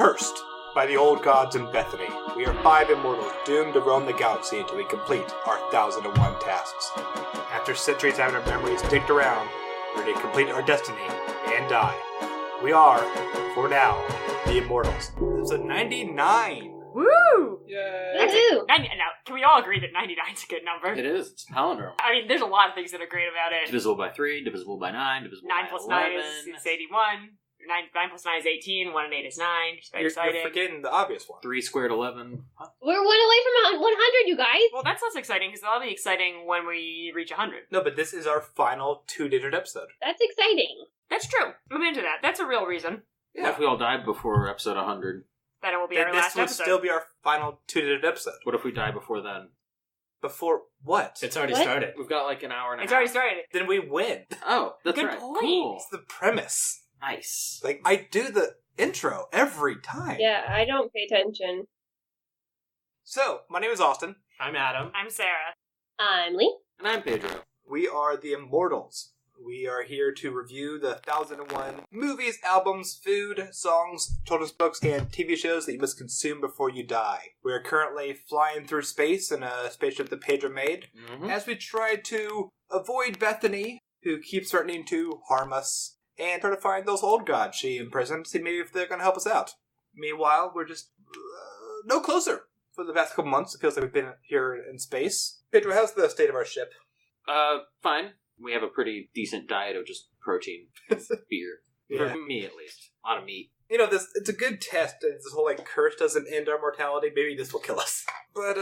Cursed by the old gods in Bethany, we are 5 immortals doomed to roam the galaxy until we complete our 1001 tasks. After centuries having our memories digged around, we're ready to complete our destiny and die. We are, for now, the immortals. Episode 99! Woo! Yay! That's it. Now, can we all agree that 99 is a good number? It is. It's a palindrome. I mean, there's a lot of things that are great about it. Divisible by 3, divisible by 9, divisible 9 by plus 11. 9 is 81. 9 plus 9 is 18. 1 and 8 is 9. Just very exciting. You're forgetting the obvious one. 3 squared 11. Huh? We're 1 away from 100, you guys. Well, that's less exciting because that'll be exciting when we reach 100. No, but this is our final 2-digit episode. That's exciting. That's true. I'm into that. That's a real reason. What if we all died before episode 100? Then it will be our last This episode. would still be our final 2-digit episode. What if we die before then? Before what? It's already What? started. We've got like an hour and a It's half. already started. Then we win. Oh, that's Good right. point. Cool. It's the premise. Nice. Like, I do the intro every time. Yeah, I don't pay attention. So, my name is Austin. I'm Adam. I'm Sarah. I'm Lee. And I'm Pedro. We are the Immortals. We are here to review the 1001 movies, albums, food, songs, children's books, and TV shows that you must consume before you die. We are currently flying through space in a spaceship that Pedro made, as we try to avoid Bethany, who keeps threatening to harm us, and try to find those old gods she imprisoned, see maybe if they're going to help us out. Meanwhile, we're just no closer. For the past couple months, it feels like we've been here in space. Pedro, how's the state of our ship? Fine. We have a pretty decent diet of just protein, beer. Yeah. For me, at least. A lot of meat. You know, it's a good test. This whole, like, curse doesn't end our mortality. Maybe this will kill us. But,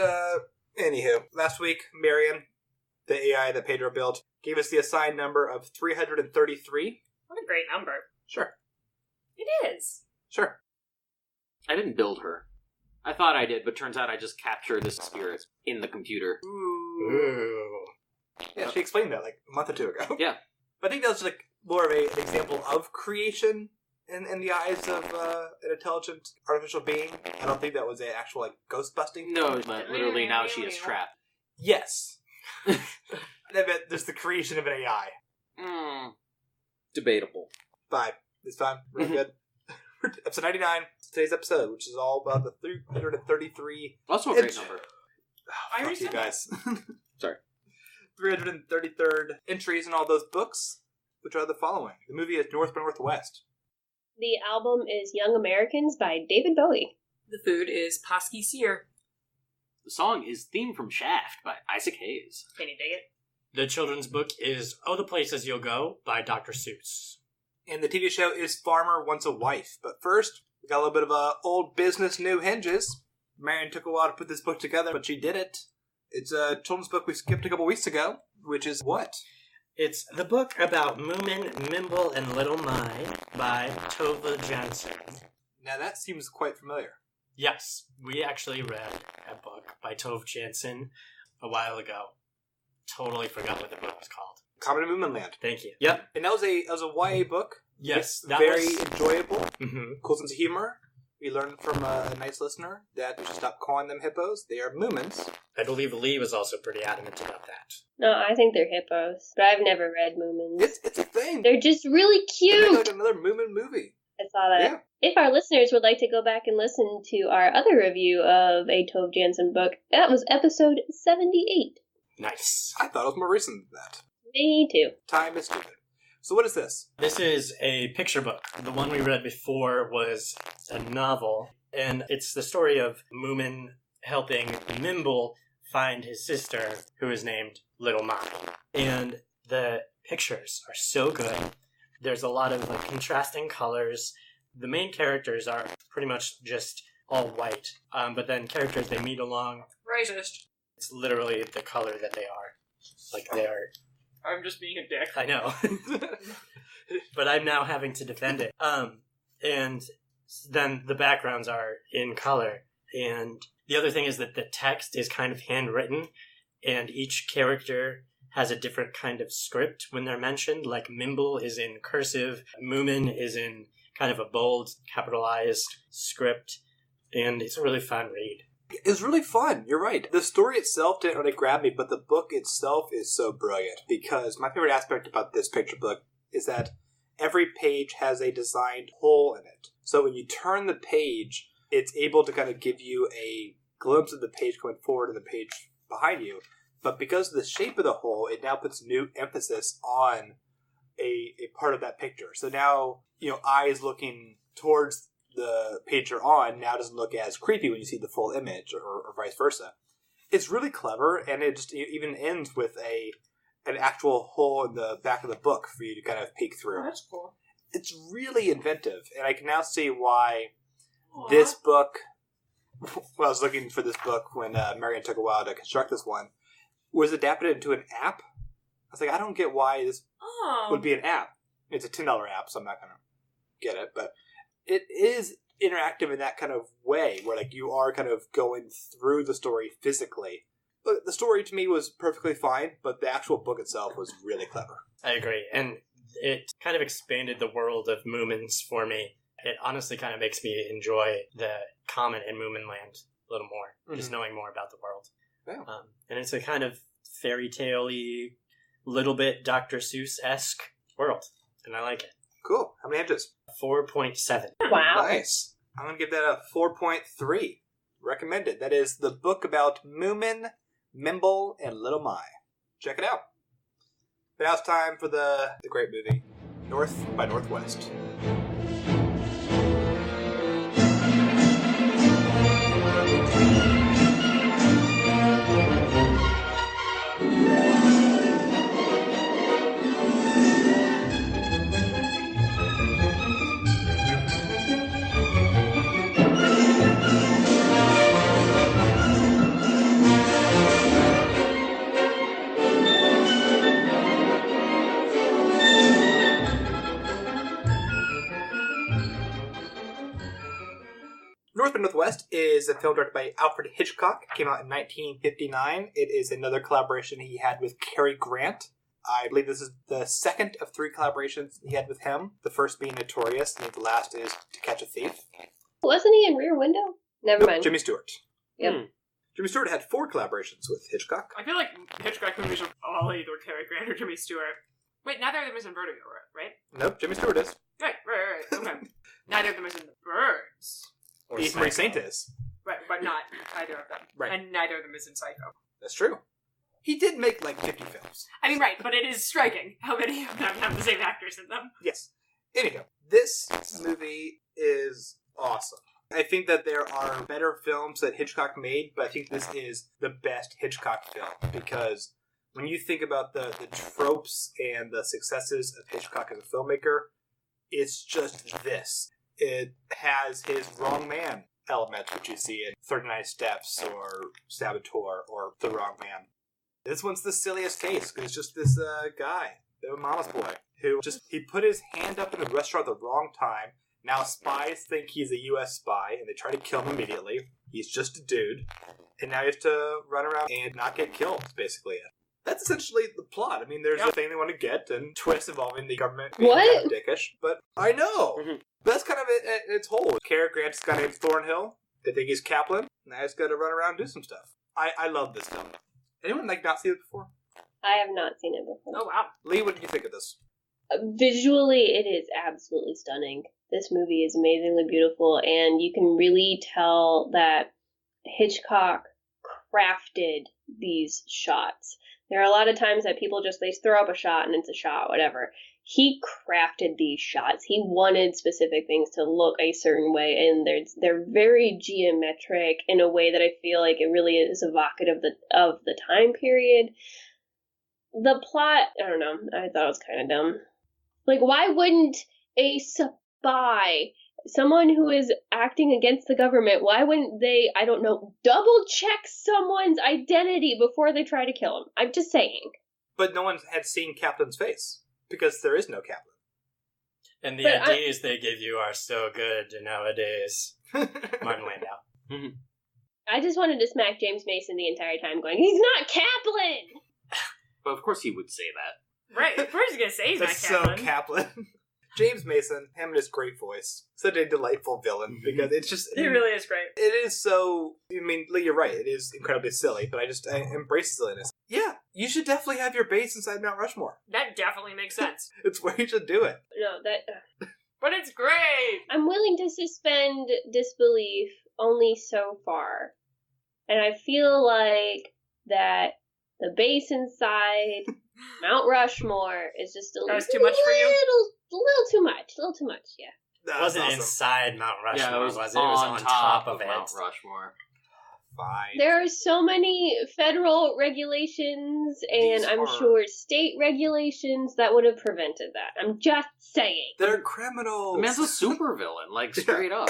anywho. Last week, Marion, the AI that Pedro built, gave us the assigned number of 333. What a great number. Sure. It is. Sure. I didn't build her. I thought I did, but turns out I just captured the spirits in the computer. Ooh. Yeah, she explained that, like, a month or two ago. Yeah. But I think that was, like, more of an example of creation in the eyes of an intelligent artificial being. I don't think that was an actual, like, ghost-busting. No, but literally now she is trapped. Yes. I meant there's the creation of an AI. Debatable. Fine. It's fine. We're good. Episode 99, today's episode, which is all about the 333... Also a great number. Oh, fuck you said guys. Sorry. 333rd entries in all those books, which are the following. The movie is North by Northwest. The album is Young Americans by David Bowie. The food is Paski Sir. The song is Theme from Shaft by Isaac Hayes. Can you dig it? The children's book is Oh the Places You'll Go by Dr. Seuss. And the TV show is Farmer Wants a Wife. But first, we got a little bit of old business, new Henges. Marion took a while to put this book together, but she did it. It's a children's book we skipped a couple weeks ago, which is what? It's the book about Moomin, Mimble, and Little My by Tove Jansson. Now that seems quite familiar. Yes, we actually read a book by Tove Jansson a while ago. Totally forgot what the book was called. Common in Moomin Land. Thank you. Yep. And that was a YA book. Yes, It's that very was... enjoyable. Mm-hmm. Cool sense of humor. We learned from a nice listener that we should stop calling them hippos. They are Moomins. I believe Lee was also pretty adamant about that. No, I think they're hippos, but I've never read Moomins. It's a thing. They're just really They make, cute. like another Moomin movie. I saw that. Yeah. If our listeners would like to go back and listen to our other review of a Tove Jansson book, that was episode 78. Nice. I thought it was more recent than that. Me too. Time is stupid. So what is this? This is a picture book. The one we read before was a novel, and it's the story of Moomin helping Mimble find his sister, who is named Little My. And the pictures are so good. There's a lot of contrasting colors. The main characters are pretty much just all white, but then characters they meet along, Racist. it's literally the color that they are. Like they are... I'm just being a dick. I know. But I'm now having to defend it. And then the backgrounds are in color. And the other thing is that the text is kind of handwritten, and each character has a different kind of script when they're mentioned. Like Mimble is in cursive, Moomin is in kind of a bold, capitalized script, and it's a really fun read. It was really fun. You're right. The story itself didn't really grab me, but the book itself is so brilliant. Because my favorite aspect about this picture book is that every page has a designed hole in it. So when you turn the page, it's able to kind of give you a glimpse of the page going forward and the page behind you. But because of the shape of the hole, it now puts new emphasis on a part of that picture. So now, eyes looking towards the page you're on now doesn't look as creepy when you see the full image, or vice versa. It's really clever, and it just even ends with an actual hole in the back of the book for you to kind of peek through. Oh, that's cool. It's really inventive, and I can now see why this book, well, I was looking for this book when Marion took a while to construct this one, was adapted into an app. I was like, I don't get why this would be an app. It's a $10 app, so I'm not going to get it, but it is interactive in that kind of way, where like you are kind of going through the story physically. But the story to me was perfectly fine, but the actual book itself was really clever. I agree, and it kind of expanded the world of Moomins for me. It honestly kind of makes me enjoy the common in Moomin Land a little more, just knowing more about the world. Yeah. And it's a kind of fairy tale-y, little bit Dr. Seuss-esque world, and I like it. Cool. How many edges? 4.7. Wow. Nice. I'm going to give that a 4.3. Recommended. That is the book about Moomin, Mimble, and Little Mai. Check it out. But now it's time for the great movie, North by Northwest. North by Northwest is a film directed by Alfred Hitchcock. It came out in 1959. It is another collaboration he had with Cary Grant. I believe this is the second of 3 collaborations he had with him. The first being Notorious, and the last is To Catch a Thief. Wasn't he in Rear Window? Never mind. Jimmy Stewart. Yep. Jimmy Stewart had 4 collaborations with Hitchcock. I feel like Hitchcock movies are all either Cary Grant or Jimmy Stewart. Wait, neither of them is in Vertigo, right? Nope, Jimmy Stewart is. Right. Okay. Neither of them is in The Birds. Or Eve Marie Saint is. Right, but not either of them. Right. And neither of them is in Psycho. That's true. He did make like 50 films. I mean, right, but it is striking how many of them have the same actors in them. Yes. Anyhow, this movie is awesome. I think that there are better films that Hitchcock made, but I think this is the best Hitchcock film, because when you think about the tropes and the successes of Hitchcock as a filmmaker, it's just this. It has his wrong man elements, which you see in 39 Steps or Saboteur or The Wrong Man. This one's the silliest case, because it's just this guy, the mama's boy, who he put his hand up in the restaurant at the wrong time. Now spies think he's a U.S. spy, and they try to kill him immediately. He's just a dude. And now he has to run around and not get killed, basically. That's essentially the plot. I mean, there's a thing they want to get, and twists involving the government being kind of dickish. But I know! Mm-hmm. That's kind of its whole. Cary Grant's guy named Thornhill. They think he's Kaplan. Now he's got to run around and do some stuff. I love this film. Anyone not seen it before? I have not seen it before. Oh, wow. Lee, what did you think of this? Visually, it is absolutely stunning. This movie is amazingly beautiful, and you can really tell that Hitchcock crafted these shots. There are a lot of times that people they throw up a shot and it's a shot, whatever. He crafted these shots. He wanted specific things to look a certain way, and they're very geometric in a way that I feel like it really is evocative of the time period. The plot, I don't know, I thought it was kind of dumb. Like, why wouldn't a spy, someone who is acting against the government, why wouldn't they, I don't know, double check someone's identity before they try to kill him? I'm just saying. But no one had seen Kaplan's face, because there is no Kaplan. And the ideas they give you are so good nowadays. Martin Landau. I just wanted to smack James Mason the entire time going, he's not Kaplan! But of course he would say that. Right, of course he's going to say he's not That's Kaplan. so Kaplan. James Mason, him and his great voice. Such a delightful villain, because it's just... He really is great. It is so... I mean, Lee, you're right. It is incredibly silly, but I embrace silliness. Yeah, you should definitely have your base inside Mount Rushmore. That definitely makes sense. It's where you should do it. No, that... But it's great! I'm willing to suspend disbelief only so far. And I feel like that the base inside Mount Rushmore is just a That was too much for you? little too much. A little too much, yeah. It wasn't inside Mount Rushmore, Yeah, it was, was it? It was on top of it. Mount Rushmore. Fine. There are so many federal regulations and These I'm are- sure state regulations that would have prevented that. I'm just saying. They're criminals. The man's a supervillain, like, straight up.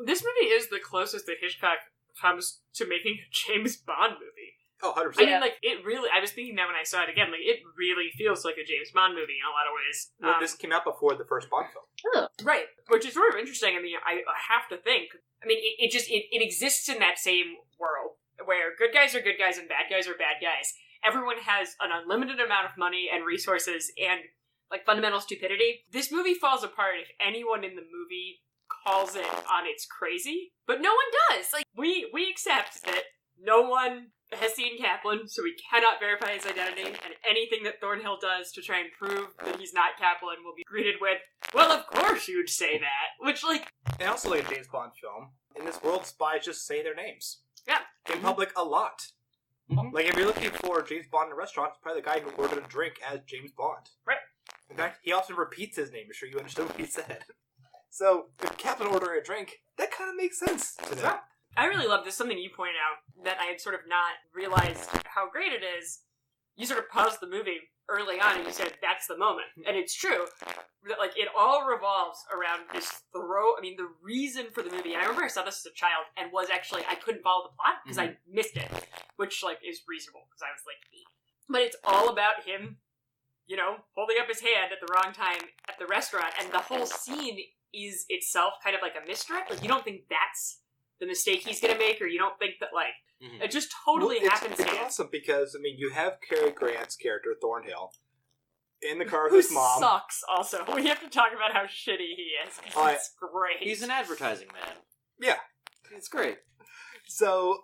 This movie is the closest that Hitchcock comes to making a James Bond movie. Oh, 100%. I mean, like, it really, I was thinking that when I saw it again, like, it really feels like a James Bond movie in a lot of ways. Well, this came out before the first Bond film. Right, which is sort of interesting. I mean, I have to think. I mean, it exists in that same world where good guys are good guys and bad guys are bad guys. Everyone has an unlimited amount of money and resources and, like, fundamental stupidity. This movie falls apart if anyone in the movie calls it on its crazy, but no one does. Like, we accept that no one has seen Kaplan, so we cannot verify his identity, and anything that Thornhill does to try and prove that he's not Kaplan will be greeted with, well, of course you'd say that, which, like... And also, like a James Bond film, in this world, spies just say their names. Yeah. In public, a lot. Mhm. Like, if you're looking for James Bond in a restaurant, it's probably the guy who ordered a drink as James Bond. Right. In fact, he often repeats his name to sure you understood what he said. So, if Kaplan ordering a drink, that kind of makes sense to them. I really love this. Something you pointed out that I had sort of not realized how great it is. You sort of paused the movie early on and you said, that's the moment. And it's true. That, like, it all revolves around this the reason for the movie. And I remember I saw this as a child and was actually, I couldn't follow the plot because I missed it. Which, like, is reasonable because I was, like, 8. But it's all about him, you know, holding up his hand at the wrong time at the restaurant. And the whole scene is itself kind of like a misdirect. Like, you don't think that's the mistake he's gonna make, or you don't think that, like, it just totally happens. It's awesome because, I mean, you have Cary Grant's character, Thornhill, in the car with Who his mom. sucks, also. We have to talk about how shitty he is. It's great. He's an advertising man. Yeah. It's great. So,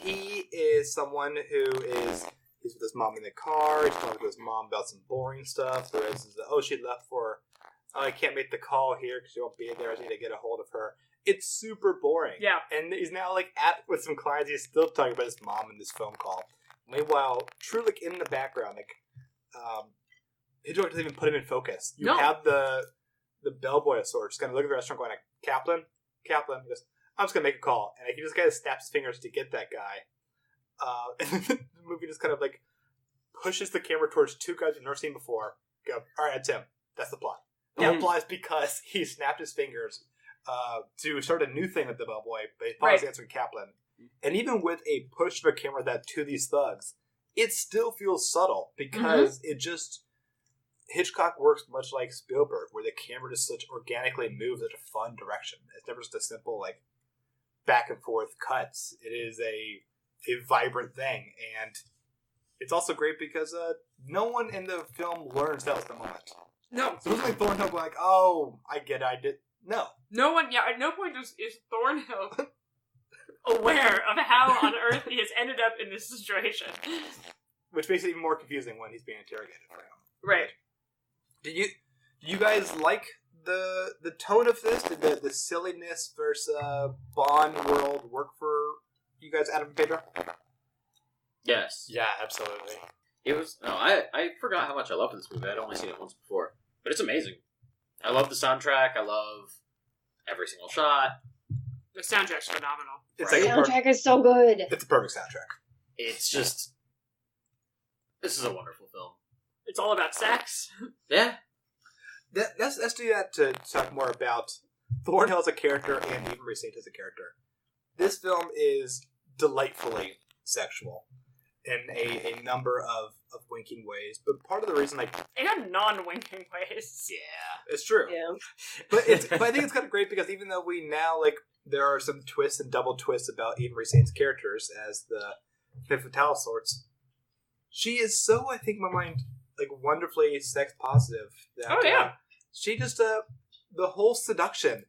he is someone he's with his mom in the car, he's talking to his mom about some boring stuff. There is, she left for, I can't make the call here because she won't be there, I need to get a hold of her. It's super boring. Yeah. And he's now, like, with some clients, he's still talking about his mom in this phone call. Meanwhile, true, like, in the background, like, Hitchcock doesn't even put him in focus. You have the bellboy of sorts kind of looking at the restaurant going, like, Kaplan? He goes, I'm just going to make a call. And like, he just kind of snaps his fingers to get that guy. And the movie just kind of, like, pushes the camera towards two guys we've never seen before. Go, all right, that's him. That's the plot. The whole plot is because he snapped his fingers to start a new thing with the bellboy, but he probably answering Kaplan. And even with a push of a camera that to these thugs, it still feels subtle because it just... Hitchcock works much like Spielberg, where the camera just such organically moves in a fun direction. It's never just a simple, like, back and forth cuts. It is a vibrant thing, and it's also great because no one in the film learns that was the moment. No. So it wasn't like Thornhill going like, oh, I get it, I did. No. No one, at no point is Thornhill aware of how on earth he has ended up in this situation. Which makes it even more confusing when he's being interrogated. Right. Did you guys like the tone of this? Did the silliness versus Bond world work for you guys, Adam and Pedro? Yes. Yeah, absolutely. It was... No, I forgot how much I loved this movie. I'd only seen it once before. But it's amazing. I love the soundtrack. I love every single shot. The soundtrack's phenomenal. It's The like soundtrack is so good. it's a perfect soundtrack. It's just... This is a wonderful film. It's all about sex. Yeah. Let's do that to talk more about Thornhill as a character and Eva Marie Saint as a character. This film is delightfully sexual in a number of winking ways, but part of the reason, like... In non-winking ways. Yeah. It's true. Yeah. But I think it's kind of great because even though we now, like, there are some twists and double twists about Eva Marie Saint's characters as the femme fatale sorts, she is so, I think, in my mind, like, wonderfully sex positive. That, she just, the whole seduction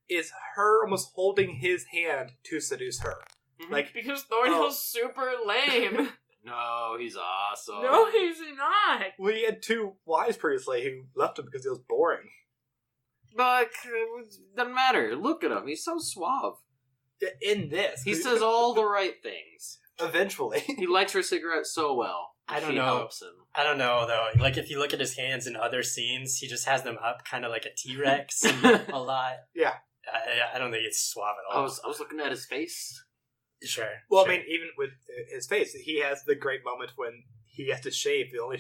is her almost holding his hand to seduce her. Like, because Thornhill's super lame. No, he's awesome. No, he's not. well, he had two wives previously who left him because he was boring. But it doesn't matter. Look at him. He's so suave. In this. He says all the right things. Eventually. He lights her cigarette so well. I don't She know. helps him. I don't know, though. Like, if you look at his hands in other scenes, he just has them up kind of like a T-Rex a lot. Yeah. I don't think it's suave at I all. was looking at his face. Sure. Well, sure. I mean, even with his face, he has the great moment when he has to shave. The only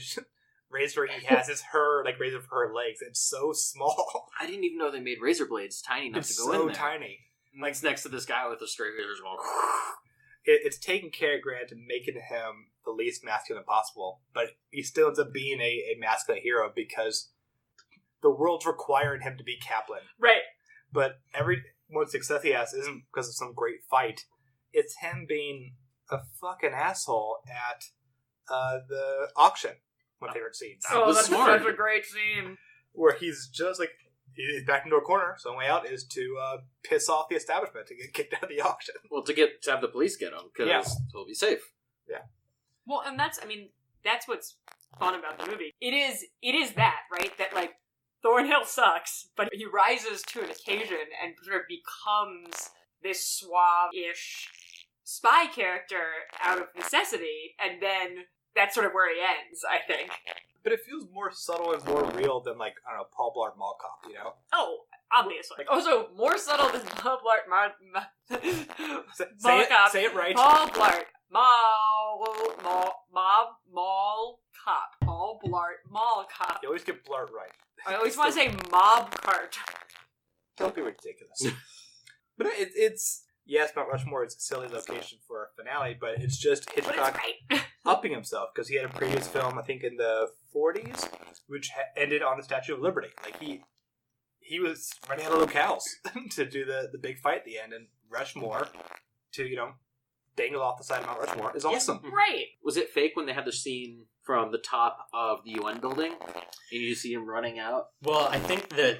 razor he has is her, like, razor for her legs. It's so small. I didn't even know they made razor blades tiny enough It's to go so in there. tiny. Like, it's next to this guy with the straight razors going... It's taking Cary Grant and making him the least masculine possible, but he still ends up being a masculine hero because the world's requiring him to be Kaplan. Right. But every one success he has isn't because of some great fight. It's him being a fucking asshole at the auction. My favorite scenes. Oh, was that's smart. such a great scene. Where he's just like, he's backed into a corner, so the way out is to piss off the establishment to get kicked out of the auction. Well, to have the police get him, because he'll be safe. Well, and that's what's fun about the movie. It is that, right? That, like, Thornhill sucks, but he rises to an occasion and sort of becomes this suave-ish spy character out of necessity, and then that's sort of where he ends, I think. But it feels more subtle and more real than, like, I don't know, Paul Blart Mall Cop, you know? Oh, obviously. Also, more subtle than Paul Blart Say it right. Paul Blart Mall Cop. Paul Blart Mall Cop. You always get Blart right. I always want to say mob cart. Don't be ridiculous. But it's yes, Mount Rushmore is a silly location for a finale, but it's just But it's Hitchcock great. upping himself because he had a previous film, I think in the 40s, which ended on the Statue of Liberty. Like he was running out of locales to do the big fight at the end, and Rushmore to dangle off the side of Mount Rushmore is awesome. Right. Was it fake when they had the scene from the top of the UN building and you see him running out? Well, I think that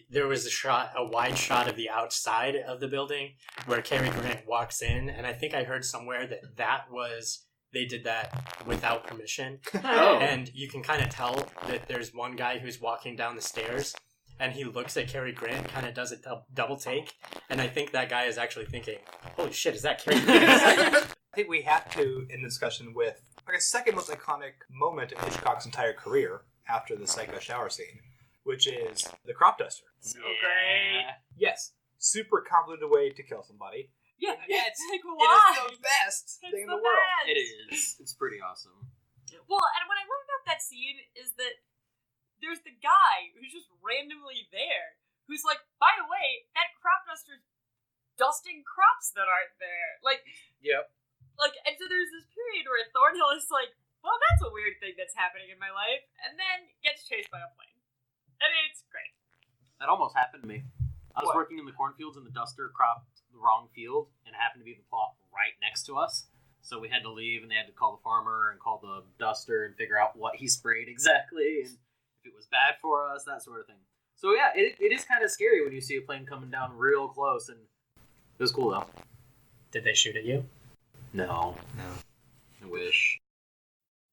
there was a wide shot of the outside of the building where Cary Grant walks in, and I think I heard somewhere that was they did that without permission. Oh. And you can kind of tell that there's one guy who's walking down the stairs, and he looks at Cary Grant, kind of does a double take, and I think that guy is actually thinking, "Holy shit, is that Cary Grant?" I think we have to end the discussion with a second most iconic moment in Hitchcock's entire career after the Psycho shower scene, which is the crop duster. So great. Yes, super convoluted way to kill somebody. Yeah, Yes, like, It why? is the best It's thing in the the world. best. It is. It's pretty awesome. Well, and what I love about that scene is that there's the guy who's just randomly there, who's like, by the way, that crop duster's dusting crops that aren't there. Like, Yep. and so there's this period where Thornhill is like, well, that's a weird thing that's happening in my life, and then gets chased by a plane. And it's great. That almost happened to me. I was What? working in the cornfields and the duster cropped the wrong field, and it happened to be the plot right next to us. So we had to leave, and they had to call the farmer and call the duster and figure out what he sprayed exactly, and if it was bad for us, that sort of thing. So yeah, it is kind of scary when you see a plane coming down real close, and it was cool though. Did they shoot at you? No. I wish.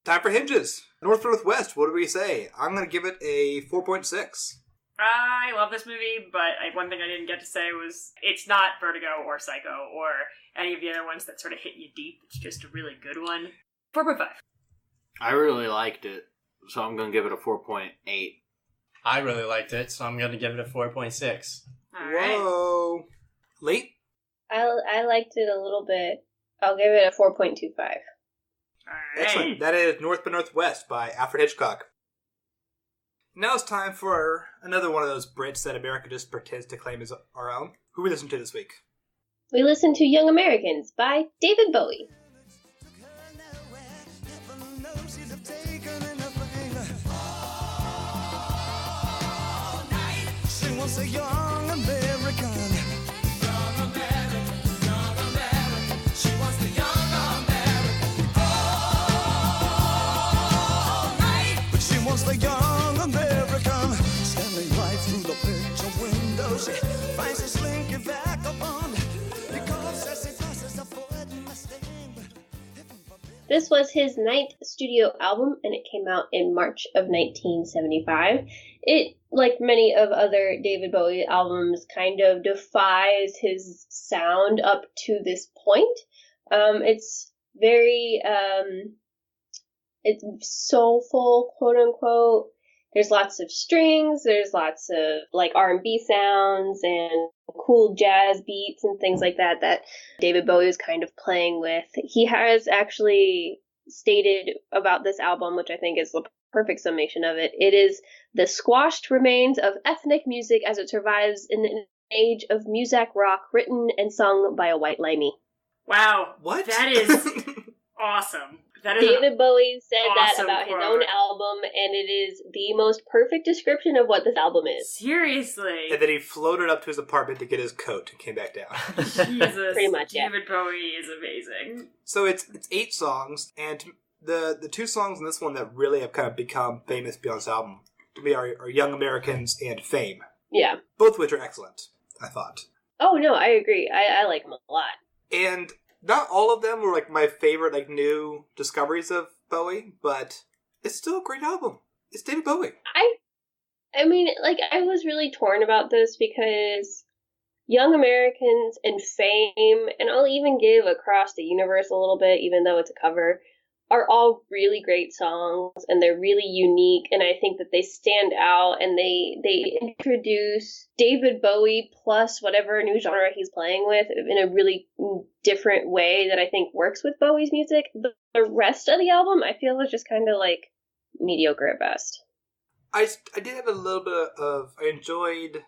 Time for Hinges. North by Northwest, what do we say? I'm going to give it a 4.6. I love this movie, but one thing I didn't get to say was it's not Vertigo or Psycho or any of the other ones that sort of hit you deep. It's just a really good one. 4.5. I really liked it, so I'm going to give it a 4.8. I really liked it, so I'm going to give it a 4.6. All right. Whoa. Late? I liked it a little bit. I'll give it a 4.25. All right. Excellent. That is North by Northwest by Alfred Hitchcock. Now it's time for another one of those Brits that America just pretends to claim as our own. Who we listen to this week? We listened to Young Americans by David Bowie. She was a young American. Young American. She was the young American. All night. But she was the young American. Standing right through the picture window. She finds a slinky vagabond. Because as he passes a foot mustang. This was his 9th studio album, and it came out in March of 1975. It like many of other David Bowie albums, kind of defies his sound up to this point. It's very, it's soulful, quote unquote. There's lots of strings, there's lots of like R&B sounds and cool jazz beats and things like that David Bowie is kind of playing with. He has actually stated about this album, which I think is the perfect summation of it. It is the squashed remains of ethnic music as it survives in an age of muzak rock written and sung by a white limey. Wow. What? That is awesome. That is David Bowie said that awesome about his quote. own album, and it is the most perfect description of what this album is. Seriously. And then he floated up to his apartment to get his coat and came back down. Jesus. Pretty much, yeah. David Bowie is amazing. So it's 8 songs, and the 2 songs in this one that really have kind of become famous beyond this album to me are Young Americans and Fame. Yeah. Both of which are excellent, I thought. Oh, no, I agree. I like them a lot. And not all of them were like my favorite like new discoveries of Bowie, but it's still a great album. It's David Bowie. I mean, like, I was really torn about this because Young Americans and Fame, and I'll even give Across the Universe a little bit, even though it's a cover, are all really great songs, and they're really unique, and I think that they stand out, and they introduce David Bowie plus whatever new genre he's playing with in a really different way that I think works with Bowie's music. The rest of the album, I feel, is just kind of, like, mediocre at best. I did have a little bit of... I enjoyed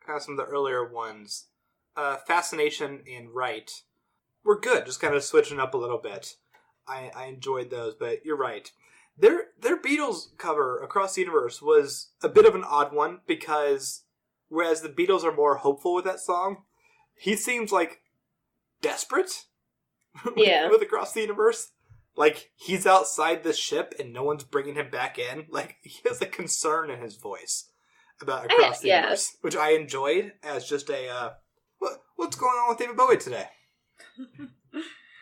kind of some of the earlier ones. Fascination and Right were good, just kind of switching up a little bit. I enjoyed those, but you're right. Their Beatles cover, Across the Universe, was a bit of an odd one, because whereas the Beatles are more hopeful with that song, he seems like desperate Yeah. with Across the Universe. Like, he's outside the ship and no one's bringing him back in. Like, he has a concern in his voice about Across the Universe, which I enjoyed as just a, what's going on with David Bowie today?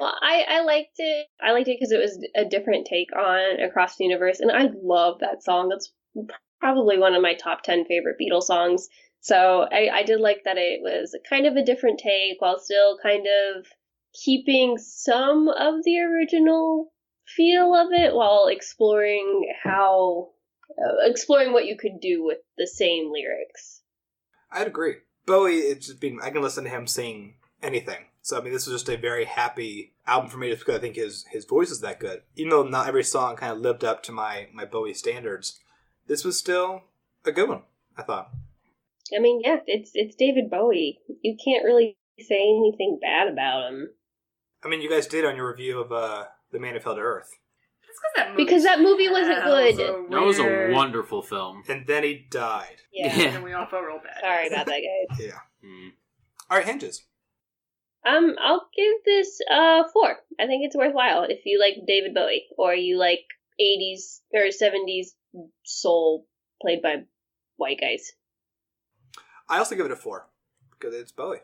Well, I liked it. I liked it because it was a different take on Across the Universe, and I love that song. That's probably one of my top 10 favorite Beatles songs. So I did like that it was kind of a different take while still kind of keeping some of the original feel of it while exploring what you could do with the same lyrics. I'd agree. Bowie, I can listen to him sing anything. So, I mean, this was just a very happy album for me just because I think his voice is that good. Even though not every song kind of lived up to my Bowie standards, this was still a good one, I thought. I mean, yeah, it's David Bowie. You can't really say anything bad about him. I mean, you guys did on your review of The Man Who Fell to Earth. Because that movie wasn't good. That was a wonderful film. And then he died. Yeah. And we all felt real bad. Sorry about that, guys. Yeah. All right, Henges. I'll give this 4. I think it's worthwhile if you like David Bowie or you like 80s or 70s soul played by white guys. I also give it a 4 because it's Bowie.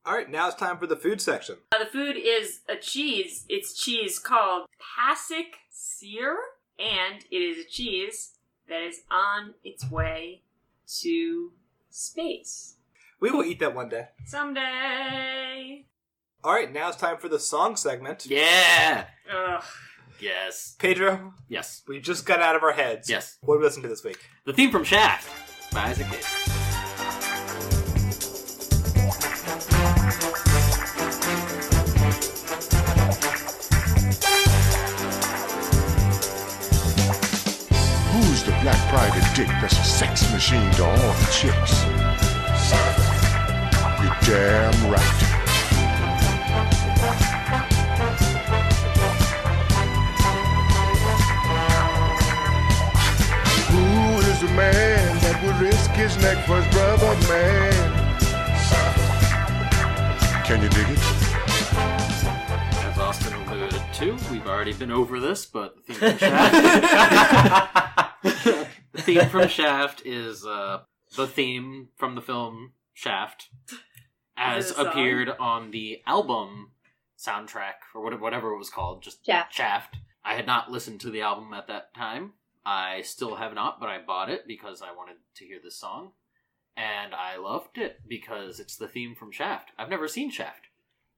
All right, now it's time for the food section. The food is a cheese. It's cheese called Paski Sir, and it is a cheese that is on its way to space. We will eat that one day. Someday. All right, now it's time for the song segment. Yeah! Ugh. Yes. Pedro, Yes. we just got out of our heads. Yes. What did we listen to this week? The theme from Shaft by Isaac Hayes. Who's the black private dick that's a sex machine to all the chicks? You're damn right. Who is the man that would risk his neck for his brother, man? Can you dig it? As Austin alluded to, we've already been over this, but the theme from Shaft... the theme from Shaft is the theme from the film Shaft, as appeared on the album soundtrack, or whatever it was called, just Shaft. Shaft. I had not listened to the album at that time. I still have not, but I bought it because I wanted to hear this song. And I loved it because it's the theme from Shaft. I've never seen Shaft.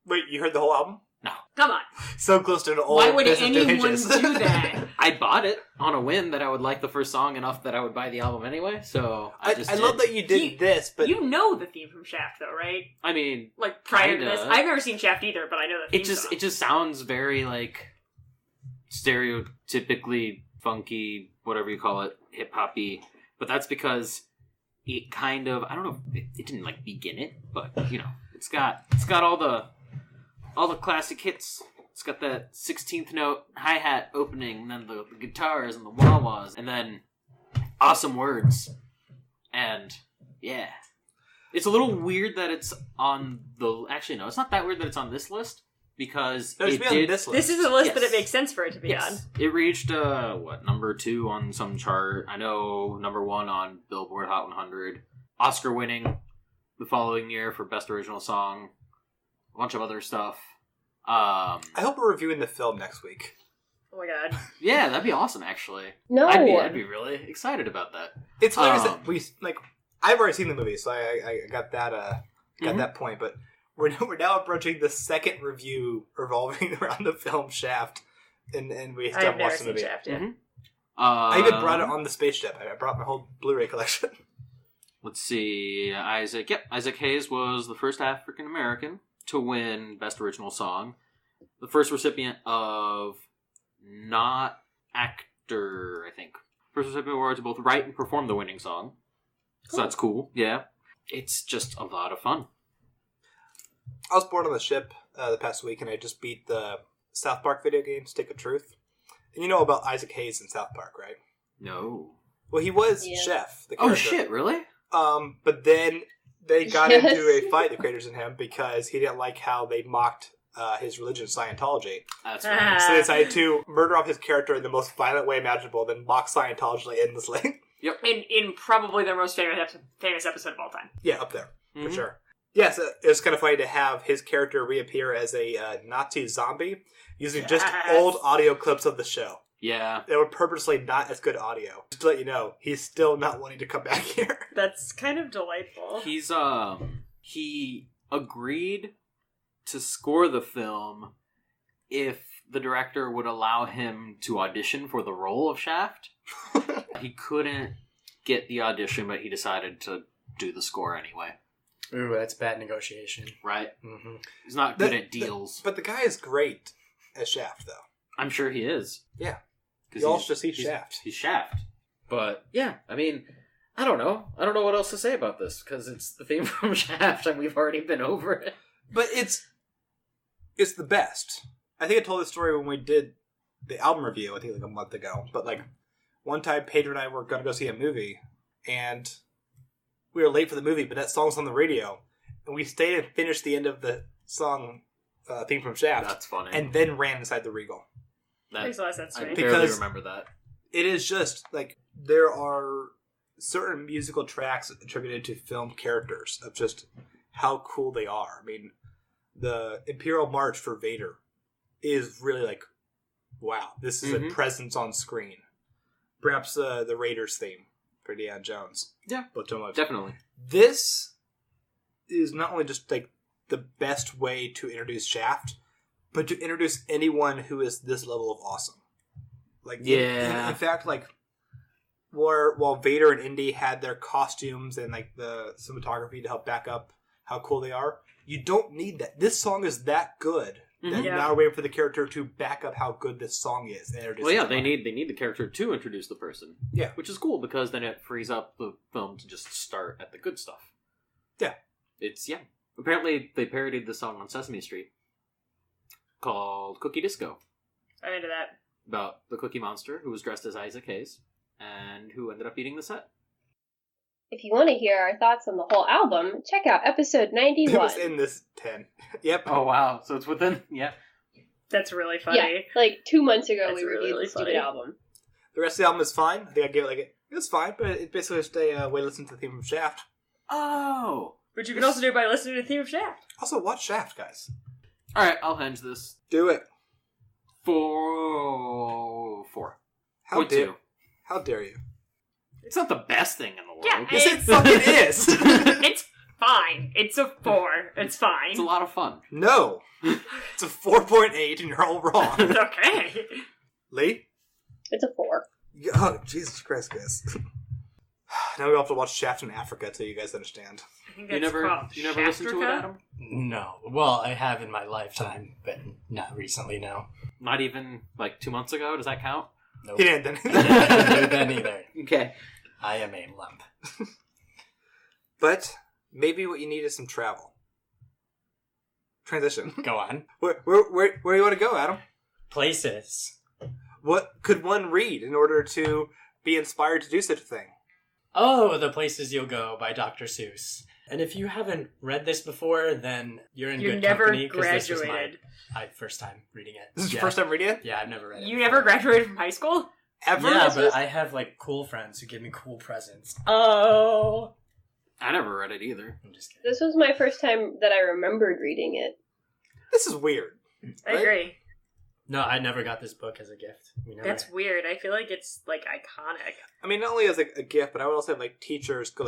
Wait, you heard the whole album? No. Come on. So close to an old Why would business to anyone Henges. do that? I bought it on a whim that I would like the first song enough that I would buy the album anyway, so I just I love that you did this, but You know the theme from Shaft, though, right? I mean, Like, prior to Kinda. this. I've never seen Shaft either, but I know the theme song. it just sounds very, like, stereotypically funky, whatever you call it, hip-hoppy, but that's because it kind of, I don't know, it didn't, like, begin it, but, you know, it's got all the classic hits. It's got that 16th note hi-hat opening, and then the guitars and the wah-wahs, and then awesome words. And, yeah. It's a little weird that it's on the... Actually, no, it's not that weird that it's on this list, because no, it should be on this list. This is a list Yes. that it makes sense for it to be on. It reached, number 2 on some chart. I know number 1 on Billboard Hot 100. Oscar winning the following year for Best Original Song. A bunch of other stuff. I hope we're reviewing the film next week. Oh my god. Yeah, that'd be awesome, actually. No. I'd be really excited about that. It's hilarious that we like. I've already seen the movie, so I got that Mhm. that point. But we're now approaching the second review revolving around the film Shaft, and we still I have haven't never watched the seen movie. Shaft yet. Mhm. I even brought it on the spaceship. I brought my whole Blu-ray collection. Let's see. Isaac Hayes was the first African American to win Best Original Song. The first recipient of not actor, I think. First recipient award to both write and perform the winning song. So that's cool. Yeah. It's just a lot of fun. I was bored on the ship the past week, and I just beat the South Park video game, Stick of Truth. And you know about Isaac Hayes in South Park, right? No. Well, he was Yeah. Chef. The Oh character. shit, really? But then they got Yes. into a fight, the creators and him, because he didn't like how they mocked his religion, Scientology. That's Ah. right. So they decided to murder off his character in the most violent way imaginable, then mock Scientology endlessly. In probably their most famous episode of all time. Yeah, up there, for Mhm. sure. Yeah, so it was kind of funny to have his character reappear as a Nazi zombie using just Yes. old audio clips of the show. Yeah. They were purposely not as good audio. Just to let you know, he's still not wanting to come back here. That's kind of delightful. He's he agreed to score the film if the director would allow him to audition for the role of Shaft. He couldn't get the audition, but he decided to do the score anyway. Ooh, that's bad negotiation. Right? Mm-hmm. He's not good at deals. But the guy is great as Shaft, though. I'm sure he is. Yeah. 'Cause You all he's- should see he's- Shaft. He's Shaft. But, yeah, I mean, I don't know. I don't know what else to say about this, because it's the theme from Shaft, and we've already been over it. But it's the best. I think I told this story when we did the album review, I think like a month ago. But like one time Pedro and I were going to go see a movie, and we were late for the movie, but that song was on the radio. And we stayed and finished the end of the song theme from Shaft, That's funny. and then ran inside the Regal. Makes a lot of sense to I me. Because- barely remember that. It is just like there are certain musical tracks attributed to film characters of just how cool they are. I mean, the Imperial March for Vader is really like, wow, this is Mhm. a presence on screen. Perhaps the Raiders theme for Indiana Jones. Yeah. But too much. Definitely. This is not only just like the best way to introduce Shaft, but to introduce anyone who is this level of awesome. Like, Yeah. in fact, like, while Vader and Indy had their costumes and like the cinematography to help back up how cool they are, you don't need that. This song is that good that Mhm. you're not waiting for the character to back up how good this song is. And introduce Well, yeah, it. they need the character to introduce the person. Yeah. Which is cool, because then it frees up the film to just start at the good stuff. Yeah. Apparently, they parodied the song on Sesame Street called Cookie Disco, I'm into that. about the Cookie Monster who was dressed as Isaac Hayes and who ended up eating the set. If you want to hear our thoughts on the whole album, check out episode It 91. was in this 10. Yep. Oh, wow. So it's within, yeah. That's really funny. Yeah, like 2 months ago That's we reviewed really the stupid funny. album. The rest of the album is fine. I think I gave it like it was fine, but it's basically just a way to listen to the theme from Shaft. Oh! Which you can also do by listening to the theme of Shaft. Also, watch Shaft, guys. Alright, I'll henge this. Do it. 4. How dare How dare you? It's not the best thing in the world. Yeah, Yes, it fucking is! It's fine. It's a 4. It's fine. It's a lot of fun. No. It's a 4.8 and you're all wrong. Okay. Lee? It's a 4. Oh, Jesus Christ, guys. Now we have to watch Shaft in Africa till you guys understand. I think You that's never called listened to it, Shaftrica? Adam? No. Well, I have in my lifetime, but not recently, no. Not even, 2 months ago? Does that count? Nope. He didn't I didn't do that either. Okay. I am a lump. But maybe what you need is some travel. Transition. Go on. Where do you want to go, Adam? Places. What could one read in order to be inspired to do such a thing? Oh, The Places You'll Go by Dr. Seuss. And if you haven't read this before, then you're in You good never company. 'Cause this was graduated. my first time reading it. This is your first time reading it? Yeah, I've never read it. You before. never graduated from high school? Ever? Yeah, This but was- I have cool friends who give me cool presents. Oh, I never read it either. I'm just kidding. This was my first time that I remembered reading it. This is weird. I Right? agree. No, I never got this book as a gift. We never. That's weird. I feel like it's, iconic. I mean, not only as a gift, but I would also have teachers go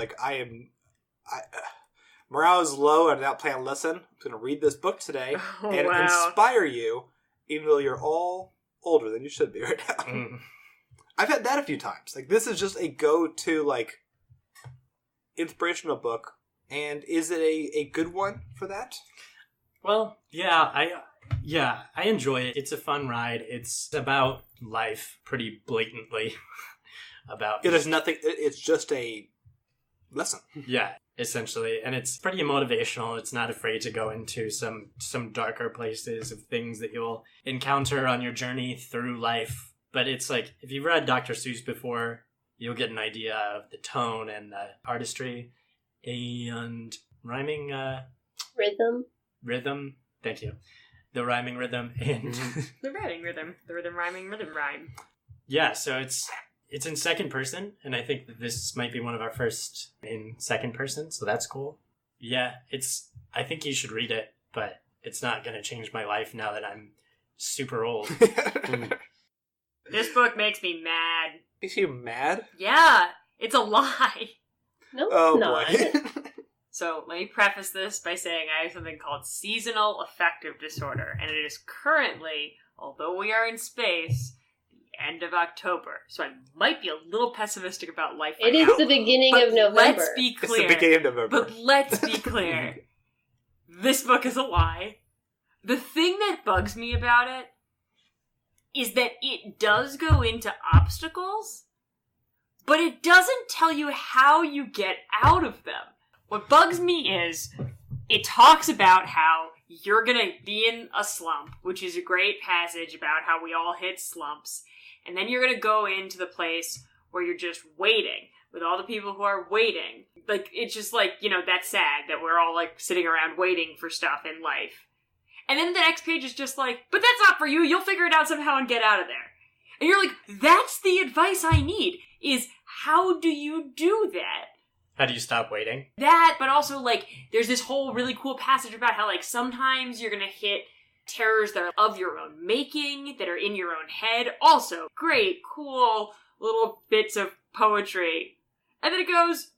morale is low and not plan listen. I'm going to read this book today Oh, and wow. inspire you, even though you're all older than you should be right now. Mm. I've had that a few times. This is just a go-to, inspirational book. And is it a good one for that? Well, yeah, I enjoy it. It's a fun ride. It's about life pretty blatantly. About It is nothing. It's just a lesson. yeah, essentially, and it's pretty motivational. It's not afraid to go into some darker places of things that you'll encounter on your journey through life. But it's if you've read Dr. Seuss before, you'll get an idea of the tone and the artistry and rhyming rhythm. Thank you. The rhyming rhythm and The rhyming rhythm. The rhyming rhythm rhyme. yeah. So it's in second person, and I think that this might be one of our first in second person. So that's cool. Yeah, I think you should read it, but it's not going to change my life now that I'm super old. This book makes me mad. Makes you mad? Yeah, it's a lie. No, Oh, it's not. boy. So let me preface this by saying I have something called seasonal affective disorder, and it is currently, although we are in space, the end of October. So I might be a little pessimistic about life right It is now. the beginning But of November. let's be It's the clear. beginning of November. But let's be clear. This book is a lie. The thing that bugs me about it is that it does go into obstacles, but it doesn't tell you how you get out of them. What bugs me is it talks about how you're gonna be in a slump, which is a great passage about how we all hit slumps, and then you're gonna go into the place where you're just waiting with all the people who are waiting. It's just that's sad that we're all sitting around waiting for stuff in life. And then the next page is just but that's not for you, you'll figure it out somehow and get out of there. And you're that's the advice I need, is how do you do that? How do you stop waiting? That, but also, there's this whole really cool passage about how, sometimes you're gonna hit terrors that are of your own making, that are in your own head. Also, great, cool little bits of poetry. And then it goes,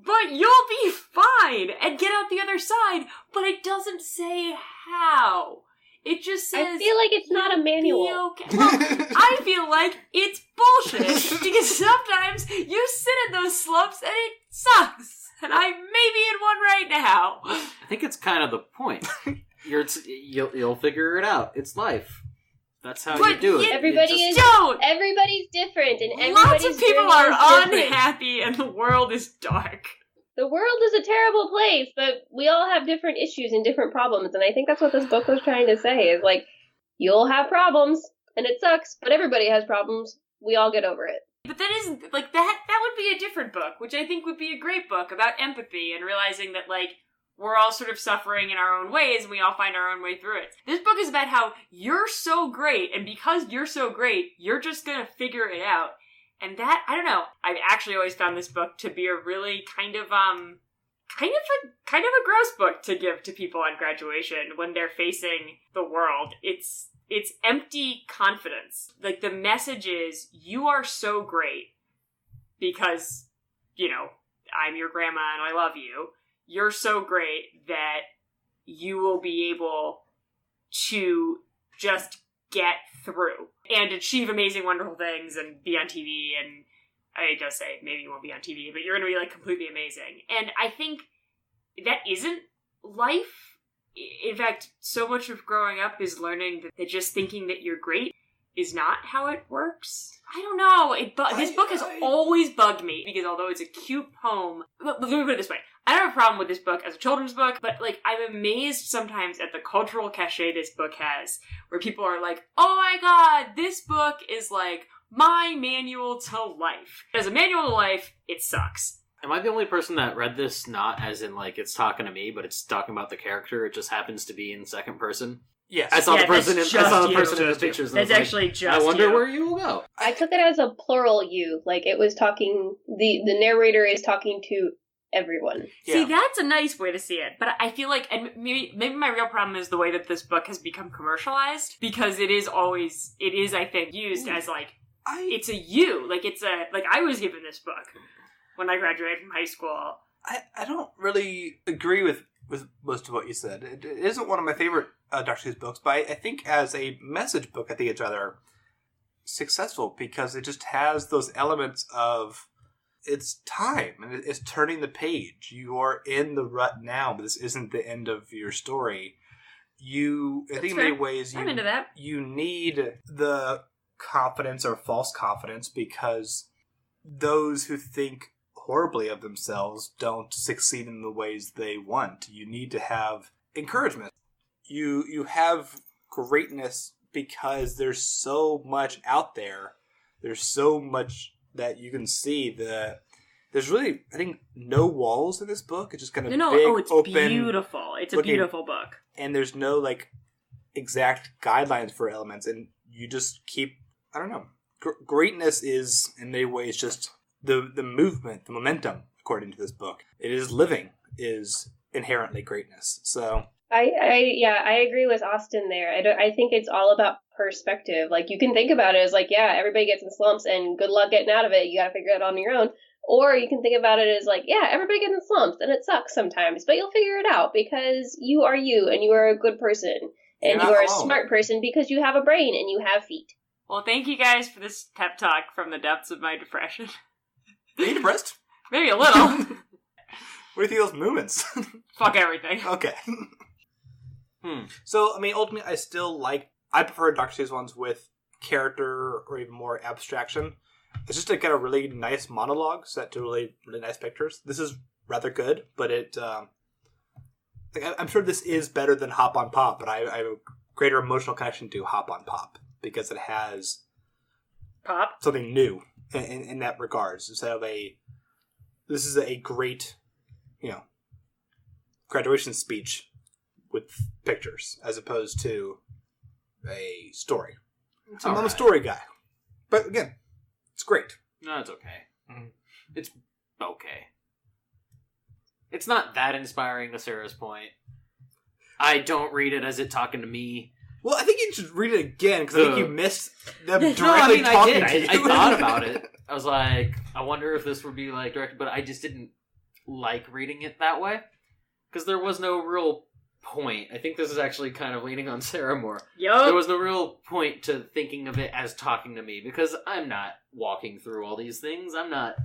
but you'll be fine and get out the other side, but it doesn't say how. It just says... I feel like it's not a you'll be manual. okay. Well, I feel like it's bullshit, because sometimes you sit in those slumps and it sucks. And I may be in one right now. I think it's kind of the point. You'll figure it out. It's life. That's how you But do it. you Everybody don't. Everybody's different, and Lots everybody's of people journey are is different. unhappy and the world is dark. The world is a terrible place, but we all have different issues and different problems, and I think that's what this book was trying to say, is you'll have problems, and it sucks, but everybody has problems. We all get over it. But that isn't, that would be a different book, which I think would be a great book about empathy and realizing that, we're all sort of suffering in our own ways and we all find our own way through it. This book is about how you're so great, and because you're so great, you're just gonna figure it out. And that, I don't know, I've actually always found this book to be a really kind of a gross book to give to people on graduation when they're facing the world. It's empty confidence. The message is, you are so great. because, you know, I'm your grandma and I love you. You're so great that you will be able to just get through and achieve amazing, wonderful things and be on TV. And I does say maybe you won't be on TV, but you're going to be like completely amazing. And I think that isn't life. In fact, so much of growing up is learning that just thinking that you're great is not how it works. I don't know. This book has always bugged me because although it's a cute poem, let me put it this way. I don't have a problem with this book as a children's book, but like I'm amazed sometimes at the cultural cachet this book has, where people are like, "Oh my god, this book is like my manual to life." As a manual to life, it sucks. Am I the only person that read this not as in like it's talking to me, but it's talking about the character? It just happens to be in second person. Yes. I saw the person in the you. pictures. That's actually just I wonder you. where you will go. I took it as a plural you, like it was talking, the narrator is talking to everyone. Yeah. See, that's a nice way to see it, but I feel like, and maybe my real problem is the way that this book has become commercialized, because it is, I think, used as like, it's a you, like it's a, like I was given this book when I graduated from high school. I don't really agree with most of what you said. It isn't one of my favorite Dr. Seuss books, but I think as a message book, I think it's rather successful because it just has those elements of it's time and it's turning the page. You are in the rut now, but this isn't the end of your story. I think in many ways, I'm into that. You need the confidence or false confidence because those who think horribly of themselves don't succeed in the ways they want. You need to have encouragement. You have greatness because there's so much out there. There's so much that you can see. There's really, I think, no walls in this book. It's just kind of big, it's open, beautiful. It's a beautiful book. And there's no like exact guidelines for elements, and you just keep. I don't know. Greatness is in many ways just the movement, the momentum. According to this book, it is living is inherently greatness. So I agree with Austin there. I think it's all about perspective. Like you can think about it as like, yeah, everybody gets in slumps and good luck getting out of it. You got to figure it out on your own. Or you can think about it as like, yeah, everybody gets in slumps and it sucks sometimes, but you'll figure it out because you are you and you are a good person and you are a smart person because you have a brain and you have feet. Well, thank you guys for this pep talk from the depths of my depression. Are you depressed? Maybe a little. What do you think of those movements? Fuck everything. Okay. So, I mean, ultimately, I prefer Dr. Seuss ones with character or even more abstraction. It's just a kind of really nice monologue set to really, really nice pictures. This is rather good, but I'm sure this is better than Hop on Pop, but I have a greater emotional connection to Hop on Pop because it has something new in that regards. This is a great, graduation speech with pictures as opposed to a story. I'm a story guy. But again, it's great. No, it's okay. Mm-hmm. It's okay. It's not that inspiring to Sarah's point. I don't read it as it talking to me. Well, I think you should read it again because I think you missed them directly I did. to you. I thought about it. I was like, I wonder if this would be like directed, but I just didn't like reading it that way because there was no real point. I think this is actually kind of leaning on Sarah more. Yup. There was no real point to thinking of it as talking to me because I'm not walking through all these things. I'm not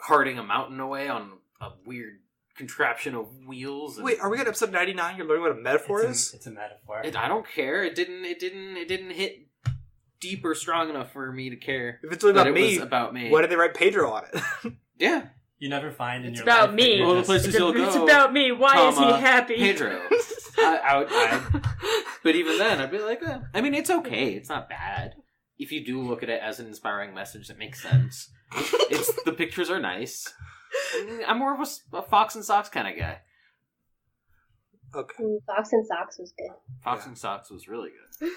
carting a mountain away on a weird contraption of wheels. Wait, are we at episode 99? You're learning what a metaphor is? It's a metaphor. I don't care. It didn't hit deep or strong enough for me to care. If it's really about me, why did they write Pedro on it? Yeah. You never find in it's your about life. me. All the places you'll go. It's about me. Why is he happy? Pedro. But even then, I'd be like, I mean, it's okay. It's not bad. If you do look at it as an inspiring message that makes sense. The pictures are nice. I'm more of a Fox and Socks kind of guy. Okay. Fox and Socks was good. Fox and Socks was really good.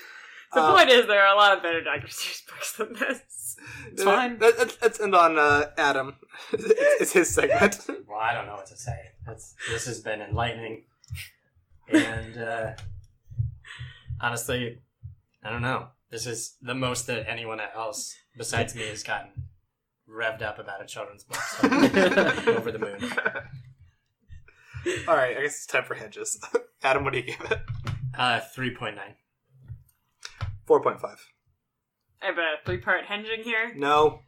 The point is, there are a lot of better Dr. Seuss books than this. It's fine. Let's end on Adam. It's his segment. Well, I don't know what to say. This has been enlightening. And honestly, I don't know. This is the most that anyone else besides me has gotten revved up about a children's book. So over the moon. All right, I guess it's time for Henges. Adam, what do you give it? 3.9. 4.5. I have a 3-part henging here. No.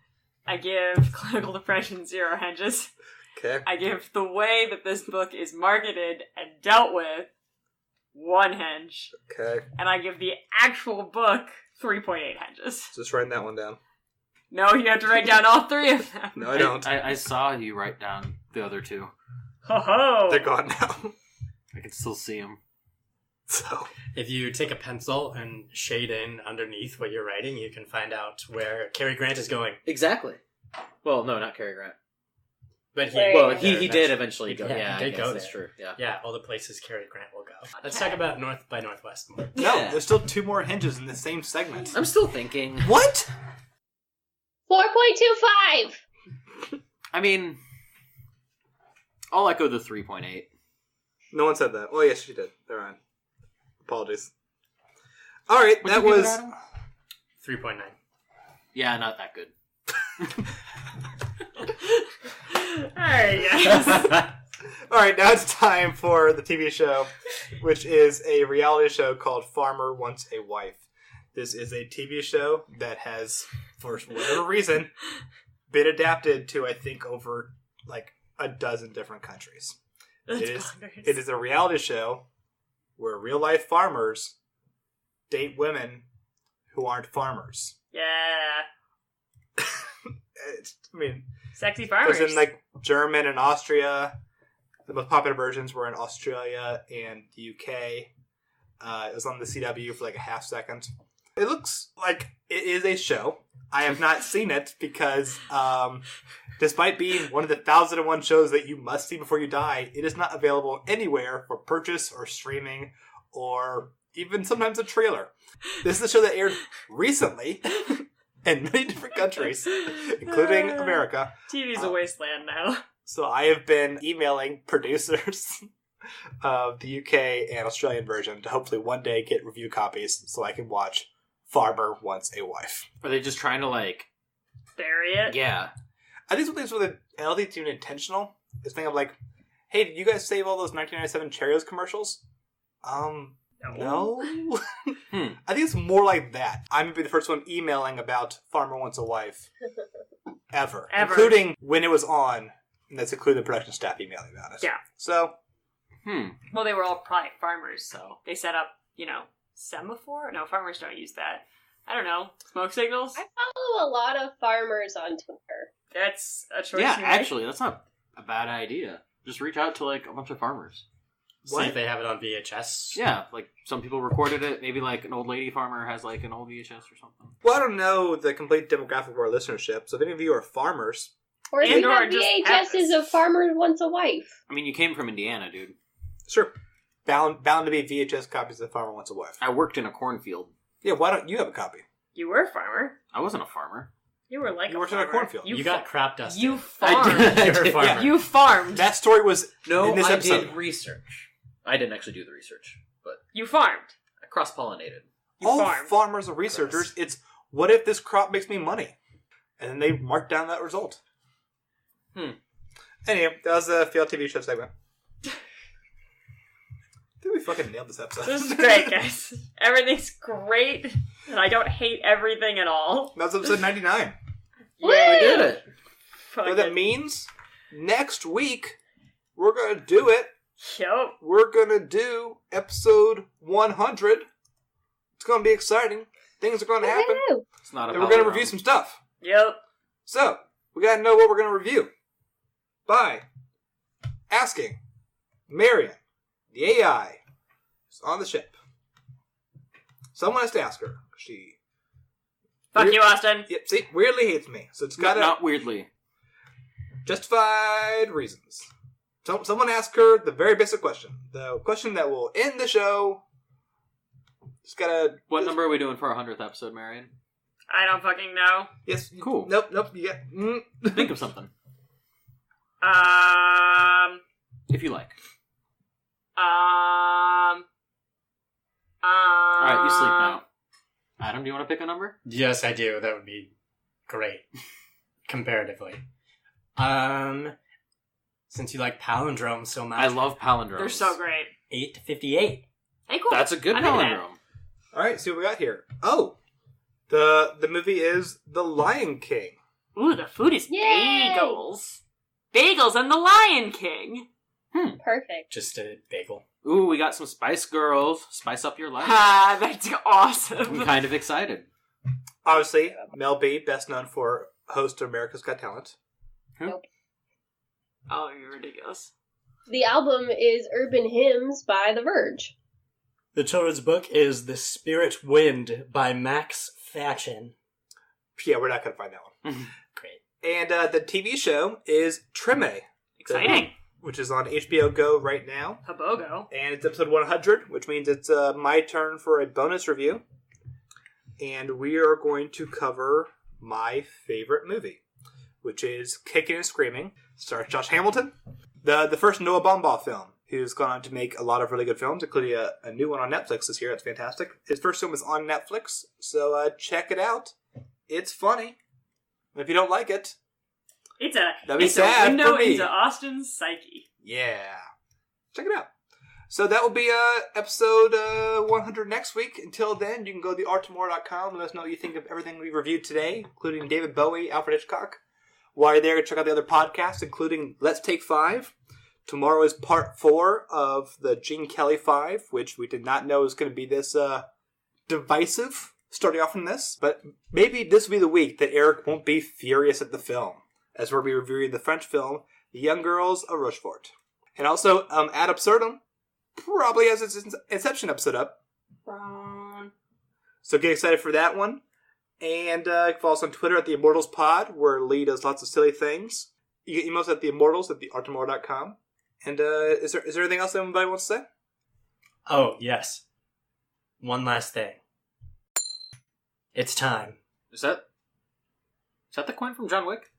I give Clinical Depression 0 henges. Okay. I give the way that this book is marketed and dealt with 1 henge. Okay. And I give the actual book 3.8 henges. Just writing that one down. No, you have to write down all 3 of them. No, I don't. I saw you write down the other 2. Ho ho! They're gone now. I can still see them. So, If you take a pencil and shade in underneath what you're writing, you can find out where Cary Grant is going. Exactly. Well, no, not Cary Grant. But He did eventually go. Yeah, Yeah, he I did guess go that's there. true. Yeah. Yeah, all the places Cary Grant will go. Let's talk about North by Northwest more. no, Yeah. there's still 2 more Henges in the same segment. I'm still thinking. What? 4.25. I mean, I'll echo the 3.8. No one said that. Well, yes, you did. They're on. Apologies. All right, What'd that you give it, was... Adam? 3.9. Yeah, not that good. Alright, guys. All right, now it's time for the TV show, which is a reality show called Farmer Wants a Wife. This is a TV show that has, for whatever reason, been adapted to, I think, over like a dozen different countries. That's It is a reality show where real-life farmers date women who aren't farmers. Yeah. I mean, Sexy it farmers. was in like German and Austria. The most popular versions were in Australia and the UK. It was on the CW for like a half second. It looks like it is a show. I have not seen it because, despite being one of the 1001 shows that you must see before you die, it is not available anywhere for purchase or streaming or even sometimes a trailer. This is a show that aired recently in many different countries, including America. TV's a wasteland now. So I have been emailing producers of the UK and Australian version to hopefully one day get review copies so I can watch Farmer Wants a Wife. Are they just trying to like... Bury it. Yeah. I think something's with it. I don't think it's even intentional. It's thing of like, hey, did you guys save all those 1997 Cheerios commercials? No. I think it's more like that. I'm going to be the first one emailing about Farmer Wants a Wife ever. Including when it was on. And that's including the production staff emailing about it. Yeah. So. Well, they were all probably farmers, so they set up, semaphore? No, farmers don't use that. I don't know. Smoke signals? I follow a lot of farmers on Twitter. That's a choice Yeah, you make. actually, that's not a bad idea. Just reach out to like a bunch of farmers. See if they have it on VHS. Yeah, like some people recorded it. Maybe like an old lady farmer has like an old VHS or something. Well, I don't know the complete demographic of our listenership, so if any of you are farmers... Or if you And/or have just VHSs of Farmer Wants a Wife. I mean, you came from Indiana, dude. Sure. Bound to be VHS copies of Farmer Wants a Wife. I worked in a cornfield. Yeah, why don't you have a copy? You were a farmer. I wasn't a farmer. You were like You a worked in a farmer. cornfield. You got crop dusted. You farmed. You're a farmer. You farmed. That story was No, in this I episode. did research. I didn't actually do the research, but You farmed. I cross-pollinated. You All farmed. farmers are researchers. It's, what if this crop makes me money? And then they mark down that result. Anyway, that was a failed TV show segment. I think we fucking nailed this episode. This is great, guys. Everything's great, and I don't hate everything at all. That was episode 99. Yay. We did it! What that means, next week, we're going to do it. Yup. We're going to do episode 100. It's going to be exciting. Things are going to happen. Woohoo! It's not a And we're going to review some stuff. Yep. So, we got to know what we're going to review by asking Marion, the AI, who's on the ship. Someone has to ask her. She... Fuck you, Austin. Yep, see, weirdly hates me. So it's got Not weirdly. justified reasons. So, someone ask her the very basic question. The question that will end the show. Just gotta... What number are we doing for our 100th episode, Marion? I don't fucking know. Yes. Cool. Nope, you got... Think of something. If you like. Alright, you sleep now. Adam, do you want to pick a number? Yes, I do. That would be great. comparatively. Since you like palindromes so much. I love palindromes. They're so great. 8 to 58. Hey, cool. That's a good I'm into that. palindrome. All right, see what we got here. Oh, the movie is The Lion King. Ooh, the food is Yay! bagels. Bagels and the Lion King. Perfect. Just a bagel. Ooh, we got some Spice Girls. Spice up your life. Ha, that's awesome. I'm kind of excited. Obviously, Mel B, best known for host of America's Got Talent. Oh, you're ridiculous. The album is Urban Hymns by The Verge. The children's book is The Spirit Wind by Max Fatchin. Yeah, we're not going to find that one. Great. And the TV show is Treme, Exciting. which is on HBO Go right now. Habogo. And it's episode 100, which means it's my turn for a bonus review. And we are going to cover my favorite movie, which is Kicking and Screaming. Stars Josh Hamilton, the first Noah Baumbach film, who's gone on to make a lot of really good films, including a new one on Netflix this year. It's fantastic. His first film is on Netflix, so check it out. It's funny. If you don't like it, that'd be sad a window for me. into Austin's psyche. Yeah. Check it out. So that will be episode 100 next week. Until then, you can go to thearttomorrow.com and let us know what you think of everything we reviewed today, including David Bowie, Alfred Hitchcock. While you're there, check out the other podcasts, including Let's Take 5. Tomorrow is part 4 of the Gene Kelly 5, which we did not know was going to be this divisive, starting off from this. But maybe this will be the week that Eric won't be furious at the film, as we'll be reviewing the French film, The Young Girls of Rochefort. And also, Ad Absurdum probably has its Inception episode up. So get excited for that one. And you can follow us on Twitter at The Immortals Pod, where Lee does lots of silly things. You get emails at The Immortals at thearttomorrow.com. And is there anything else anybody wants to say? Oh, yes. One last thing. It's time. Is that the coin from John Wick?